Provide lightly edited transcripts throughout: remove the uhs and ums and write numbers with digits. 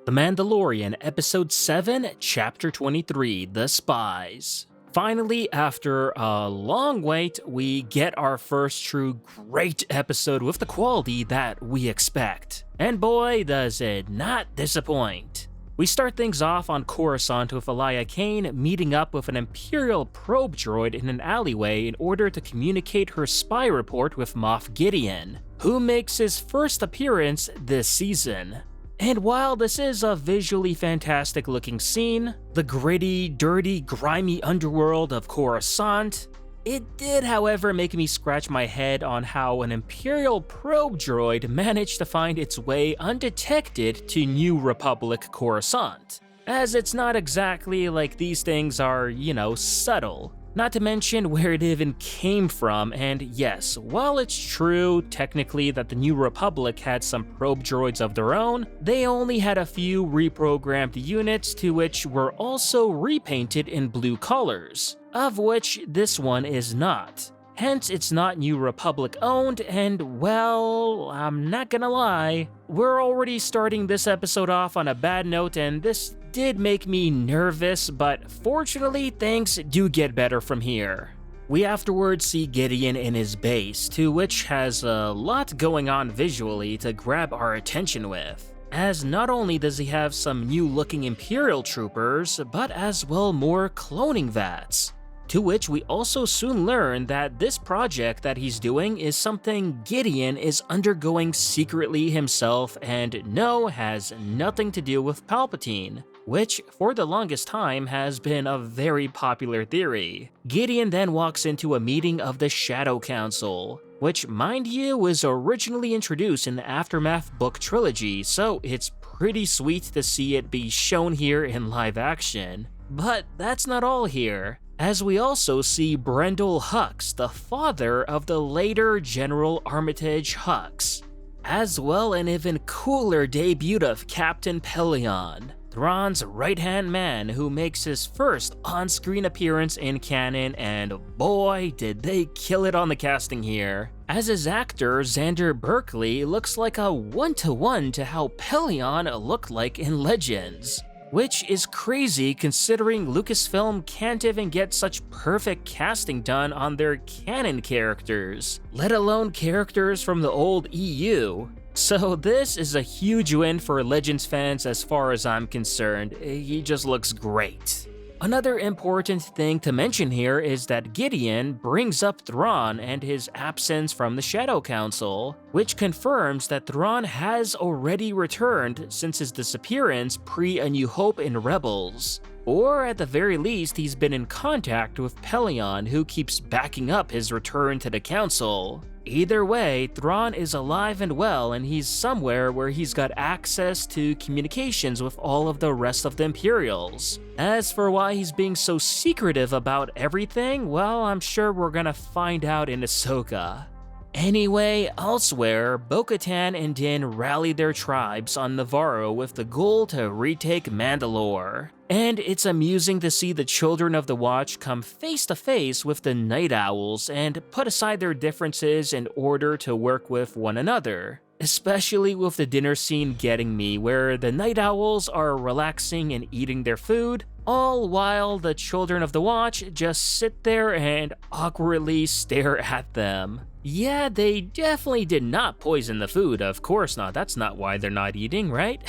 The Mandalorian, Episode 7, Chapter 23, The Spies. Finally, after a long wait, we get our first true great episode with the quality that we expect. And boy, does it not disappoint. We start things off on Coruscant with Elia Kane meeting up with an Imperial probe droid in an alleyway in order to communicate her spy report with Moff Gideon, who makes his first appearance this season. And while this is a visually fantastic looking scene, the gritty, dirty, grimy underworld of Coruscant, it did however make me scratch my head on how an Imperial probe droid managed to find its way undetected to New Republic Coruscant, as it's not exactly like these things are, subtle. Not to mention where it even came from, and yes, while it's true technically that the New Republic had some probe droids of their own, they only had a few reprogrammed units to which were also repainted in blue colors, of which this one is not. Hence, it's not New Republic owned, and well, I'm not gonna lie, we're already starting this episode off on a bad note, and this did make me nervous, but fortunately things do get better from here. We afterwards see Gideon in his base, to which has a lot going on visually to grab our attention with, as not only does he have some new looking Imperial troopers, but as well more cloning vats. To which we also soon learn that this project that he's doing is something Gideon is undergoing secretly himself and no, has nothing to do with Palpatine, which for the longest time has been a very popular theory. Gideon then walks into a meeting of the Shadow Council, which mind you was originally introduced in the Aftermath book trilogy, so it's pretty sweet to see it be shown here in live action. But that's not all here, as we also see Brendol Hux, the father of the later General Armitage Hux, as well an even cooler debut of Captain Pellaeon, Thrawn's right-hand man who makes his first on-screen appearance in canon, and boy did they kill it on the casting here, as his actor Xander Berkeley looks like a one-to-one to how Pellaeon looked like in Legends. Which is crazy considering Lucasfilm can't even get such perfect casting done on their canon characters, let alone characters from the old EU. So this is a huge win for Legends fans as far as I'm concerned. He just looks great. Another important thing to mention here is that Gideon brings up Thrawn and his absence from the Shadow Council, which confirms that Thrawn has already returned since his disappearance pre-A New Hope in Rebels. Or at the very least, he's been in contact with Pellaeon, who keeps backing up his return to the Council. Either way, Thrawn is alive and well, and he's somewhere where he's got access to communications with all of the rest of the Imperials. As for why he's being so secretive about everything, well, I'm sure we're gonna find out in Ahsoka. Anyway, elsewhere, Bo-Katan and Din rally their tribes on Navarro with the goal to retake Mandalore. And it's amusing to see the Children of the Watch come face to face with the Night Owls and put aside their differences in order to work with one another. Especially with the dinner scene getting me, where the Night Owls are relaxing and eating their food, all while the Children of the Watch just sit there and awkwardly stare at them. Yeah, they definitely did not poison the food, of course not, that's not why they're not eating, right?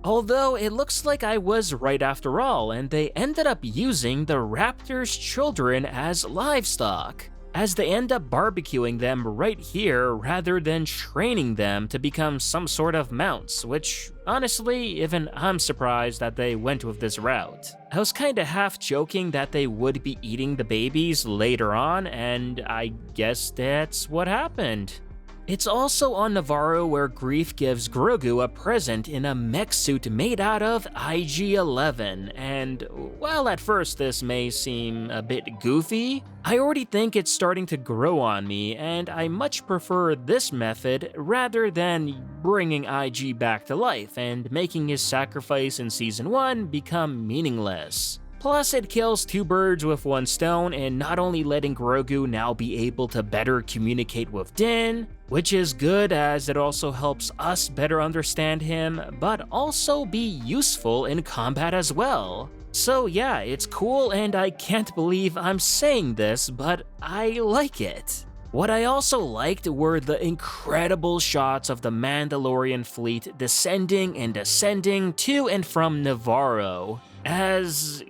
Although it looks like I was right after all, and they ended up using the raptor's children as livestock, as they end up barbecuing them right here rather than training them to become some sort of mounts, which honestly, even I'm surprised that they went with this route. I was kinda half joking that they would be eating the babies later on, and I guess that's what happened. It's also on Navarro where Greef gives Grogu a present in a mech suit made out of IG-11, and while at first this may seem a bit goofy, I already think it's starting to grow on me, and I much prefer this method rather than bringing IG back to life and making his sacrifice in Season 1 become meaningless. Plus, it kills two birds with one stone, and not only letting Grogu now be able to better communicate with Din, which is good as it also helps us better understand him, but also be useful in combat as well. So yeah, it's cool and I can't believe I'm saying this, but I like it. What I also liked were the incredible shots of the Mandalorian fleet descending and ascending to and from Navarro.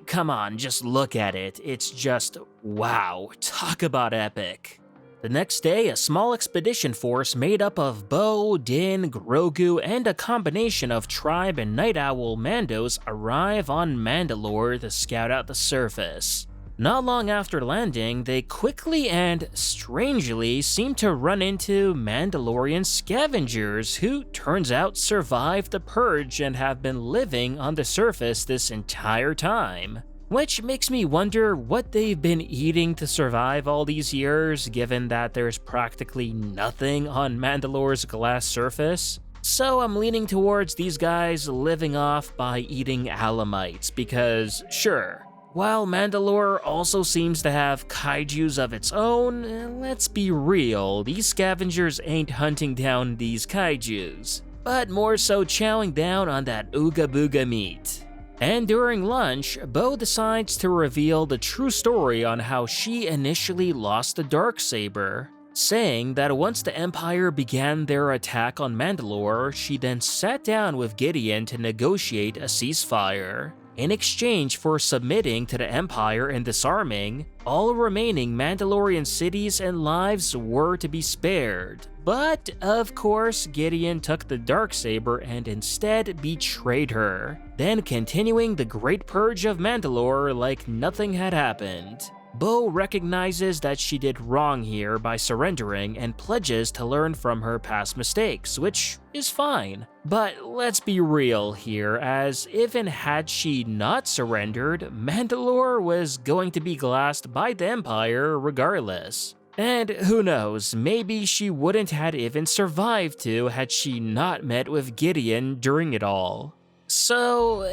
Come on, just look at it, it's just wow, talk about epic. The next day, a small expedition force made up of Bo, Din, Grogu, and a combination of Tribe and Night Owl Mandos arrive on Mandalore to scout out the surface. Not long after landing, they quickly and strangely seem to run into Mandalorian scavengers who, turns out, survived the purge and have been living on the surface this entire time. Which makes me wonder what they've been eating to survive all these years, given that there's practically nothing on Mandalore's glass surface. So I'm leaning towards these guys living off by eating alamites, because sure, while Mandalore also seems to have kaijus of its own, let's be real, these scavengers ain't hunting down these kaijus, but more so chowing down on that ooga booga meat. And during lunch, Bo decides to reveal the true story on how she initially lost the Darksaber, saying that once the Empire began their attack on Mandalore, she then sat down with Gideon to negotiate a ceasefire. In exchange for submitting to the Empire and disarming, all remaining Mandalorian cities and lives were to be spared. But, of course, Gideon took the Darksaber and instead betrayed her, then continuing the Great Purge of Mandalore like nothing had happened. Bo recognizes that she did wrong here by surrendering and pledges to learn from her past mistakes, which is fine. But let's be real here, as if and had she not surrendered, Mandalore was going to be glassed by the Empire regardless. And who knows, maybe she wouldn't had even survived to had she not met with Gideon during it all. So,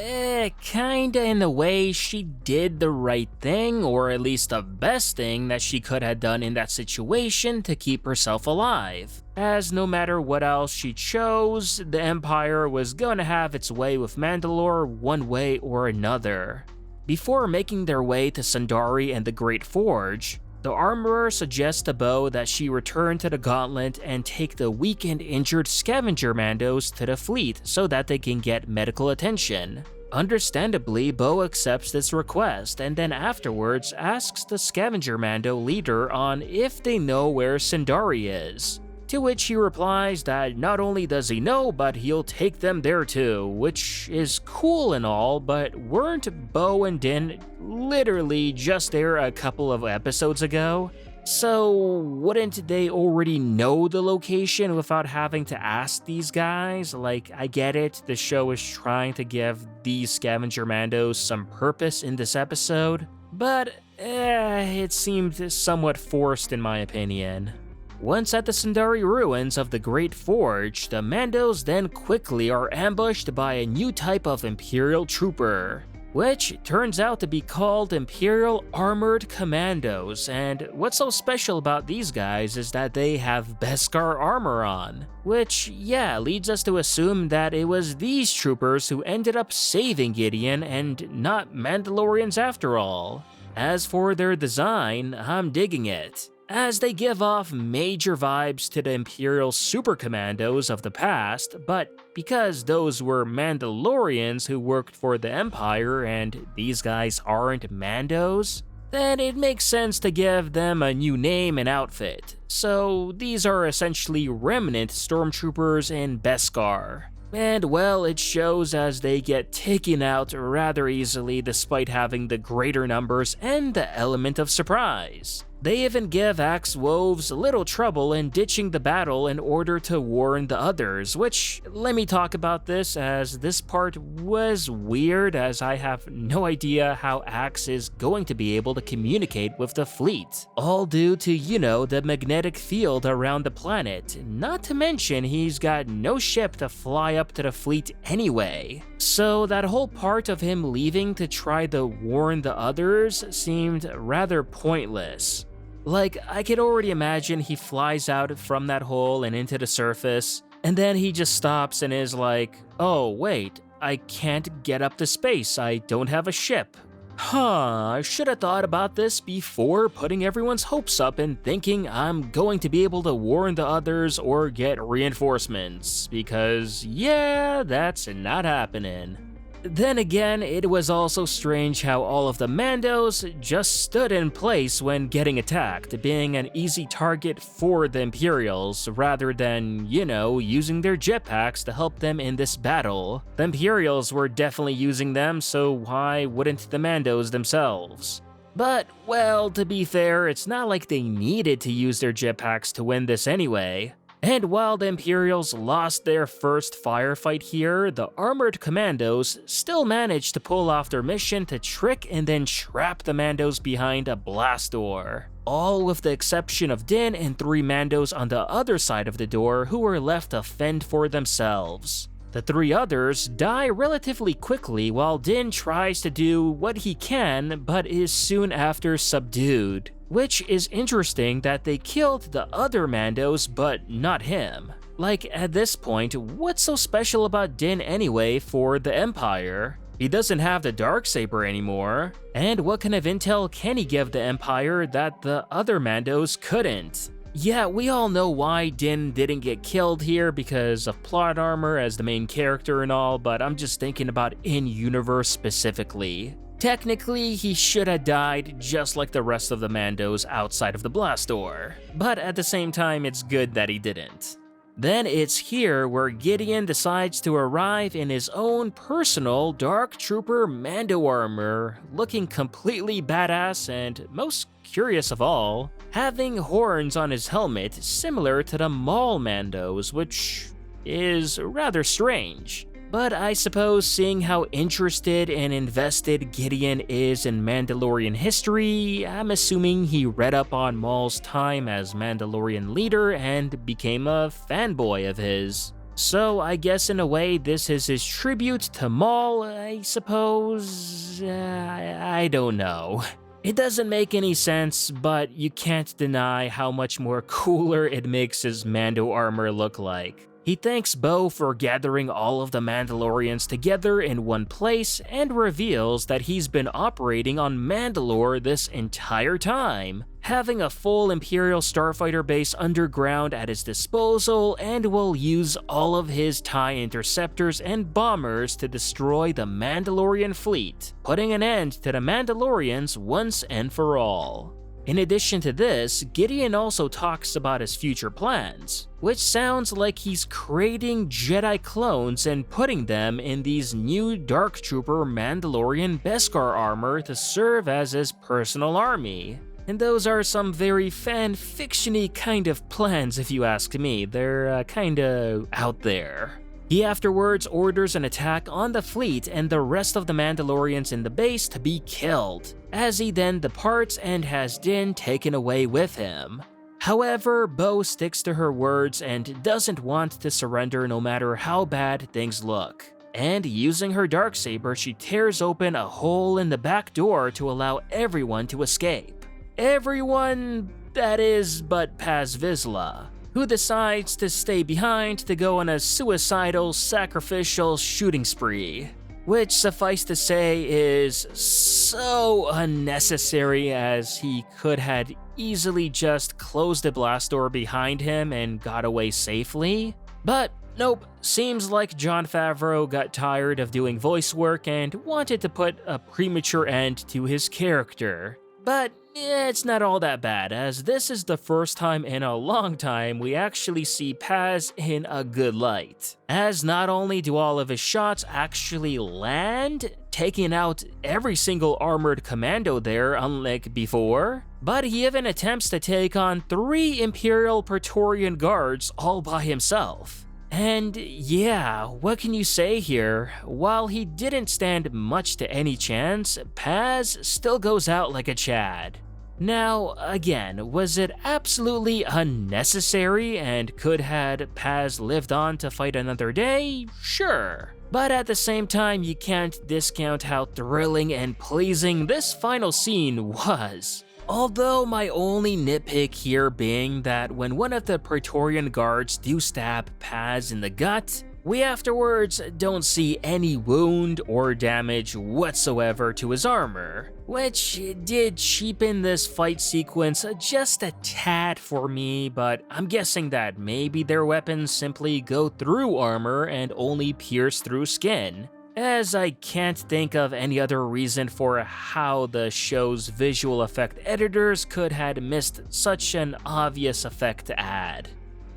kinda in a way, she did the right thing, or at least the best thing that she could have done in that situation to keep herself alive. As no matter what else she chose, the Empire was going to have its way with Mandalore one way or another. Before making their way to Sundari and the Great Forge, the armorer suggests to Bo that she return to the Gauntlet and take the weak and injured scavenger Mandos to the fleet so that they can get medical attention. Understandably, Bo accepts this request and then afterwards asks the scavenger Mando leader on if they know where Sundari is. To which he replies that not only does he know, but he'll take them there too, which is cool and all, but weren't Bo and Din literally just there a couple of episodes ago? So wouldn't they already know the location without having to ask these guys? Like, I get it, the show is trying to give these scavenger Mandos some purpose in this episode, but it seemed somewhat forced in my opinion. Once at the Sundari ruins of the Great Forge, the Mandos then quickly are ambushed by a new type of Imperial trooper, which turns out to be called Imperial Armored Commandos, and what's so special about these guys is that they have Beskar armor on, which leads us to assume that it was these troopers who ended up saving Gideon and not Mandalorians after all. As for their design, I'm digging it, as they give off major vibes to the Imperial Super Commandos of the past, but because those were Mandalorians who worked for the Empire and these guys aren't Mandos, then it makes sense to give them a new name and outfit. So these are essentially remnant stormtroopers in Beskar. And well, it shows as they get taken out rather easily despite having the greater numbers and the element of surprise. They even give Axe-Woves little trouble in ditching the battle in order to warn the others, which, let me talk about this, as this part was weird, as I have no idea how Axe is going to be able to communicate with the fleet. All due to, the magnetic field around the planet, not to mention he's got no ship to fly up to the fleet anyway. So that whole part of him leaving to try to warn the others seemed rather pointless. Like, I could already imagine he flies out from that hole and into the surface, and then he just stops and is like, oh wait, I can't get up to space, I don't have a ship. I should have thought about this before putting everyone's hopes up and thinking I'm going to be able to warn the others or get reinforcements, because yeah, that's not happening. Then again, it was also strange how all of the Mandos just stood in place when getting attacked, being an easy target for the Imperials rather than, using their jetpacks to help them in this battle. The Imperials were definitely using them, so why wouldn't the Mandos themselves? But, well, to be fair, it's not like they needed to use their jetpacks to win this anyway. And while the Imperials lost their first firefight here, the armored commandos still managed to pull off their mission to trick and then trap the Mandos behind a blast door. All with the exception of Din and 3 Mandos on the other side of the door who were left to fend for themselves. The 3 others die relatively quickly while Din tries to do what he can but is soon after subdued. Which is interesting that they killed the other Mandos but not him. Like, at this point, what's so special about Din anyway for the Empire? He doesn't have the Darksaber anymore, and what kind of intel can he give the Empire that the other Mandos couldn't? Yeah, we all know why Din didn't get killed here because of plot armor as the main character and all, but I'm just thinking about in-universe specifically. Technically, he should have died just like the rest of the Mandos outside of the blast door, but at the same time, it's good that he didn't. Then it's here where Gideon decides to arrive in his own personal Dark Trooper Mando armor, looking completely badass and, most curious of all, having horns on his helmet similar to the Maul Mandos, which is rather strange. But I suppose seeing how interested and invested Gideon is in Mandalorian history, I'm assuming he read up on Maul's time as Mandalorian leader and became a fanboy of his. So I guess in a way this is his tribute to Maul, I suppose? I don't know. It doesn't make any sense, but you can't deny how much more cooler it makes his Mando armor look like. He thanks Bo for gathering all of the Mandalorians together in one place and reveals that he's been operating on Mandalore this entire time, having a full Imperial starfighter base underground at his disposal and will use all of his TIE interceptors and bombers to destroy the Mandalorian fleet, putting an end to the Mandalorians once and for all. In addition to this, Gideon also talks about his future plans, which sounds like he's creating Jedi clones and putting them in these new Dark Trooper Mandalorian Beskar armor to serve as his personal army. And those are some very fan-fiction-y kind of plans if you ask me, they're kinda out there. He afterwards orders an attack on the fleet and the rest of the Mandalorians in the base to be killed, as he then departs and has Din taken away with him. However, Bo sticks to her words and doesn't want to surrender no matter how bad things look. And using her Darksaber, she tears open a hole in the back door to allow everyone to escape. Everyone, that is, but Paz Vizsla, who decides to stay behind to go on a suicidal, sacrificial shooting spree, which suffice to say is so unnecessary as he could have easily just closed the blast door behind him and got away safely. But nope, seems like Jon Favreau got tired of doing voice work and wanted to put a premature end to his character. But it's not all that bad, as this is the first time in a long time we actually see Paz in a good light. As not only do all of his shots actually land, taking out every single armored commando there unlike before, but he even attempts to take on 3 Imperial Praetorian guards all by himself. And yeah, what can you say here? While he didn't stand much to any chance, Paz still goes out like a Chad. Now, again, was it absolutely unnecessary, and had Paz lived on to fight another day? Sure. But at the same time, you can't discount how thrilling and pleasing this final scene was. Although my only nitpick here being that when one of the Praetorian guards do stab Paz in the gut, we afterwards don't see any wound or damage whatsoever to his armor, which did cheapen this fight sequence just a tad for me, but I'm guessing that maybe their weapons simply go through armor and only pierce through skin, as I can't think of any other reason for how the show's visual effect editors could have missed such an obvious effect to add.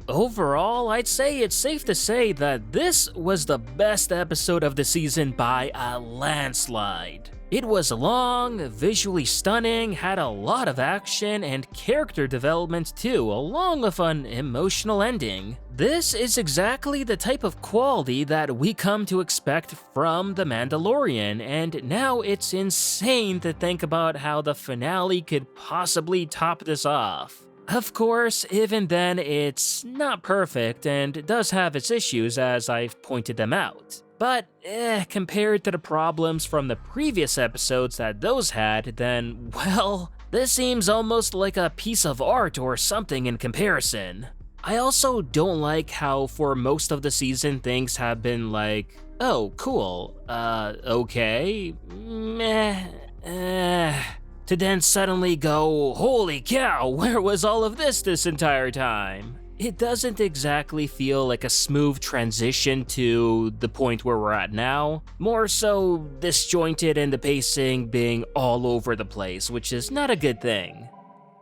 Overall, I'd say it's safe to say that this was the best episode of the season by a landslide. It was long, visually stunning, had a lot of action and character development too, along with an emotional ending. This is exactly the type of quality that we come to expect from The Mandalorian, and now it's insane to think about how the finale could possibly top this off. Of course, even then, it's not perfect and does have its issues as I've pointed them out. But, compared to the problems from the previous episodes that those had, then, well, this seems almost like a piece of art or something in comparison. I also don't like how for most of the season things have been like, oh, cool, okay, meh, to then suddenly go, holy cow, where was all of this entire time? It doesn't exactly feel like a smooth transition to the point where we're at now, more so disjointed and the pacing being all over the place, which is not a good thing.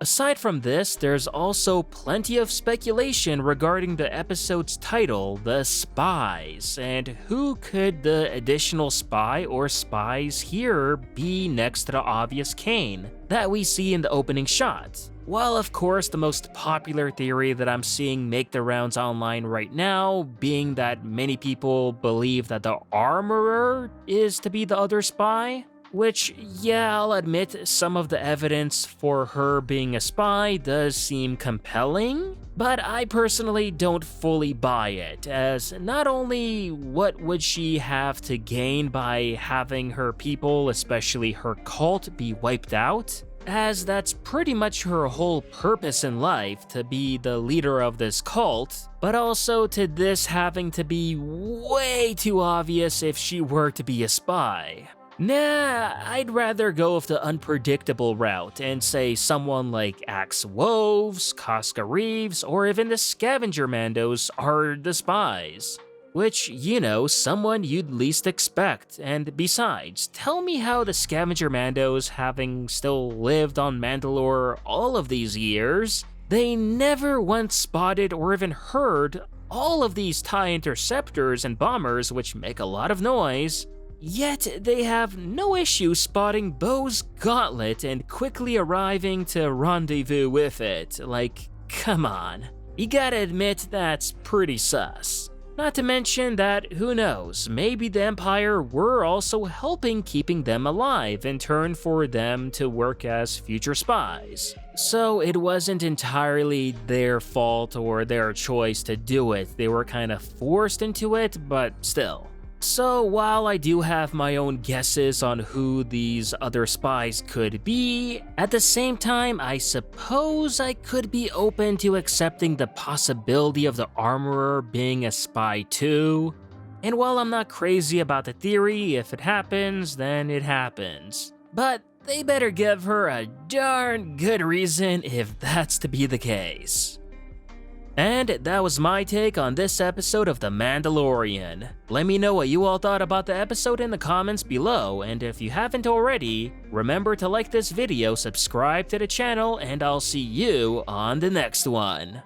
Aside from this, there's also plenty of speculation regarding the episode's title, The Spies, and who could the additional spy or spies here be next to the obvious Kane that we see in the opening shot? While of course the most popular theory that I'm seeing make the rounds online right now being that many people believe that the Armorer is to be the other spy, which, yeah, I'll admit some of the evidence for her being a spy does seem compelling, but I personally don't fully buy it, as not only what would she have to gain by having her people, especially her cult, be wiped out, as that's pretty much her whole purpose in life, to be the leader of this cult, but also to this having to be way too obvious if she were to be a spy. Nah, I'd rather go with the unpredictable route and say someone like Axe Woves, Casca Reeves, or even the Scavenger Mandos are the spies. Which, you know, someone you'd least expect, and besides, tell me how the Scavenger Mandos, having still lived on Mandalore all of these years, they never once spotted or even heard all of these TIE interceptors and bombers which make a lot of noise, yet they have no issue spotting Bo's gauntlet and quickly arriving to rendezvous with it. Like, come on. You gotta admit that's pretty sus. Not to mention that, who knows, maybe the Empire were also helping keeping them alive in turn for them to work as future spies. So it wasn't entirely their fault or their choice to do it, they were kind of forced into it, but still. So while I do have my own guesses on who these other spies could be, at the same time I suppose I could be open to accepting the possibility of the Armorer being a spy too. And while I'm not crazy about the theory, if it happens, then it happens. But they better give her a darn good reason if that's to be the case. And that was my take on this episode of The Mandalorian. Let me know what you all thought about the episode in the comments below, and if you haven't already, remember to like this video, subscribe to the channel, and I'll see you on the next one.